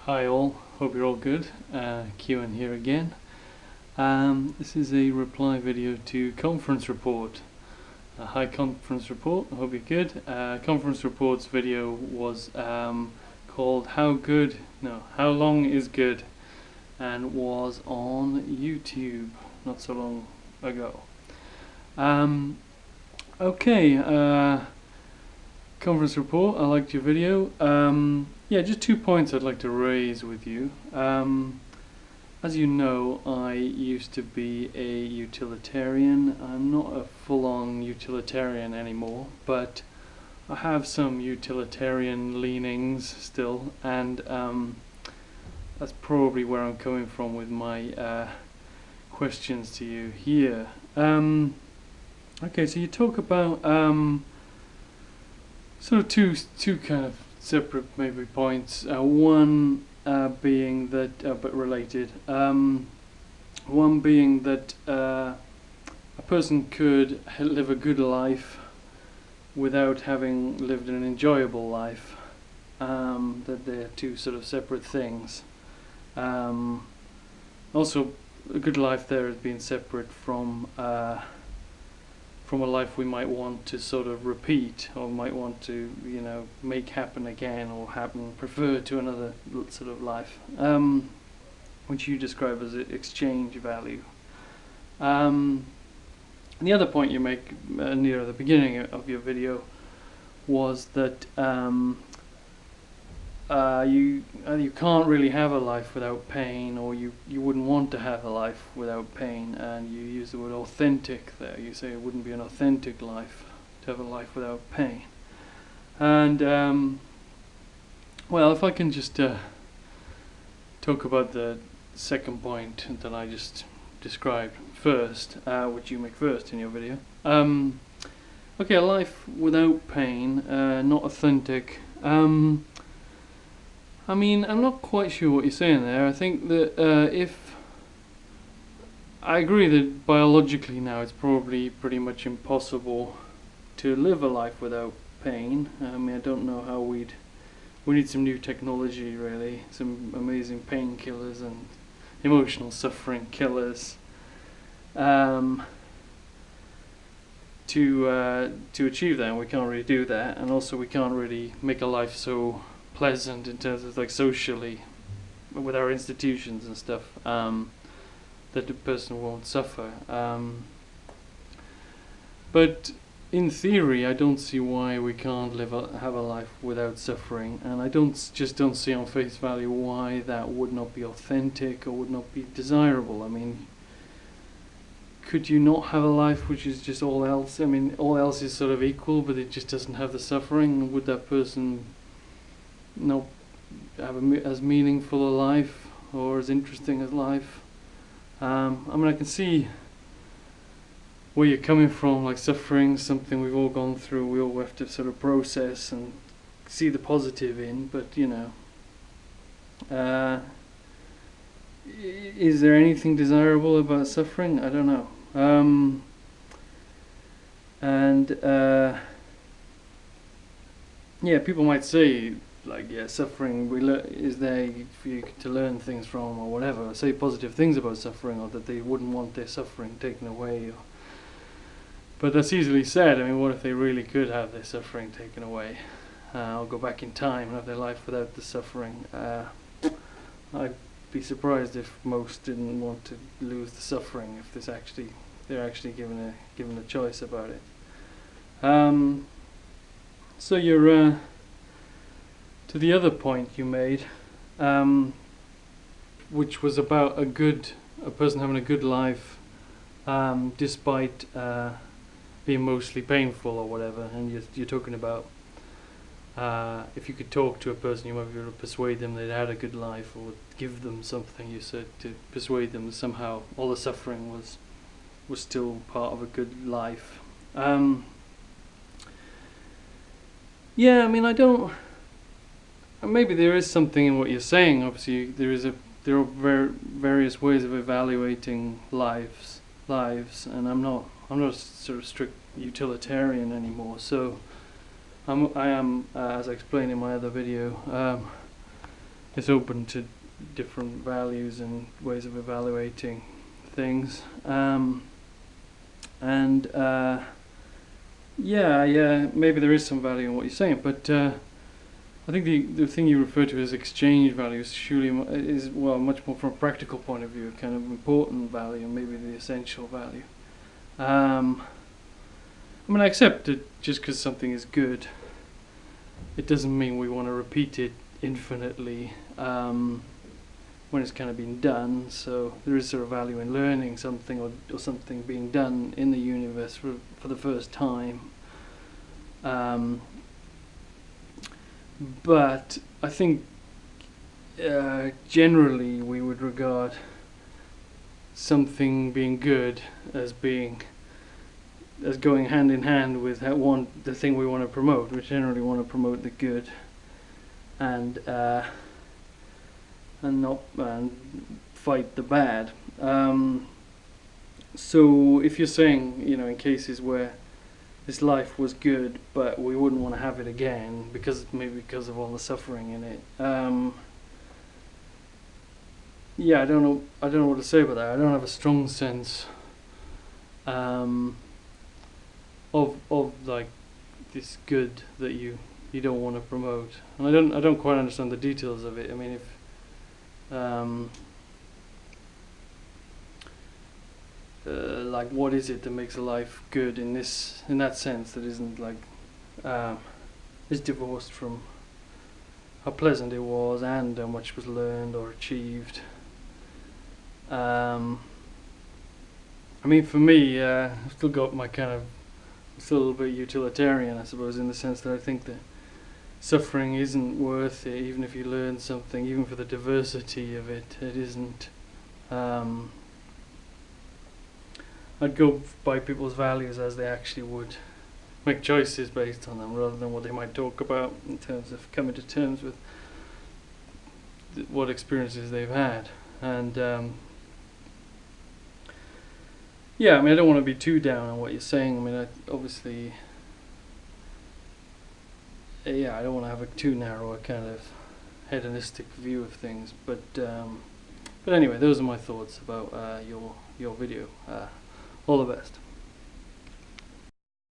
Hi all, hope you're all good. Kieran here again. This is a reply video to Conference Report. Hi Conference Report, I hope you're good. Conference Report's video was called How Long is Good, and was on YouTube not so long ago. Conference Report, I liked your video. Yeah, just 2 points I'd like to raise with you. As you know, I used to be a utilitarian. I'm not a full-on utilitarian anymore, but I have some utilitarian leanings still, and that's probably where I'm coming from with my questions to you here. Okay, so you talk about sort of two kind of separate maybe points. One being that, but related. One being that a person could live a good life without having lived an enjoyable life. That they're two sort of separate things. Also, a good life there has been separate from a life we might want to sort of repeat, or might want to, make happen again, or prefer to another sort of life, which you describe as exchange value. And the other point you make near the beginning of your video was that you can't really have a life without pain, or you wouldn't want to have a life without pain, and you use the word authentic there. You say it wouldn't be an authentic life to have a life without pain. And well, if I can just talk about the second point that I just described first, which you make first in your video. Okay, a life without pain, not authentic. I mean, I'm not quite sure what you're saying there. I think that I agree that biologically now it's probably pretty much impossible to live a life without pain. I mean, I don't know how we need some new technology, really, some amazing painkillers and emotional suffering killers to achieve that, and we can't really do that. And also we can't really make a life so pleasant in terms of, like, socially with our institutions and stuff, that the person won't suffer. But in theory, I don't see why we can't have a life without suffering, and I don't see on face value why that would not be authentic or would not be desirable. I mean, could you not have a life which is just all else? I mean, all else is sort of equal, but it just doesn't have the suffering. Would that person not have as meaningful a life or as interesting as life? I mean, I can see where you're coming from, like suffering, something we've all gone through, we all have to sort of process and see the positive in, but is there anything desirable about suffering? I don't know. Yeah, people might say, like, yeah, suffering is there for you to learn things from, or whatever, say positive things about suffering, or that they wouldn't want their suffering taken away. But that's easily said. I mean, what if they really could have their suffering taken away, or go back in time and have their life without the suffering? I'd be surprised if most didn't want to lose the suffering if they're actually given a choice about it. So you're to the other point you made, which was about a person having a good life, despite being mostly painful or whatever. And you're talking about if you could talk to a person, you might be able to persuade them they'd had a good life, or give them something, you said, to persuade them that somehow all the suffering was still part of a good life. Yeah, I mean, maybe there is something in what you're saying. Obviously, there are various ways of evaluating lives, and I'm not a sort of strict utilitarian anymore. So I am, as I explained in my other video, it's open to different values and ways of evaluating things. And yeah, maybe there is some value in what you're saying, but I think the thing you refer to as exchange value is surely is, well, much more from a practical point of view, kind of important value, maybe the essential value. I mean, I accept that just because something is good, it doesn't mean we want to repeat it infinitely when it's kind of been done. So there is sort of value in learning something, or something being done in the universe for the first time. But I think generally we would regard something being good as going hand in hand with the thing we want to promote. We generally want to promote the good, and not fight the bad. So if you're saying, in cases where this life was good, but we wouldn't want to have it again maybe because of all the suffering in it. Yeah, I don't know what to say about that. I don't have a strong sense of like this good that you don't want to promote, and I don't quite understand the details of it. I mean, if like, what is it that makes a life good in that sense, that isn't like is divorced from how pleasant it was and how much was learned or achieved? I mean, for me, I've still got my still a little bit utilitarian, I suppose, in the sense that I think that suffering isn't worth it, even if you learn something, even for the diversity of it. It isn't. I'd go by people's values as they actually would make choices based on them, rather than what they might talk about in terms of coming to terms with what experiences they've had. And yeah, I mean, I don't want to be too down on what you're saying. I mean, obviously, yeah, I don't want to have a too narrow a kind of hedonistic view of things. But anyway, those are my thoughts about your video. All the best.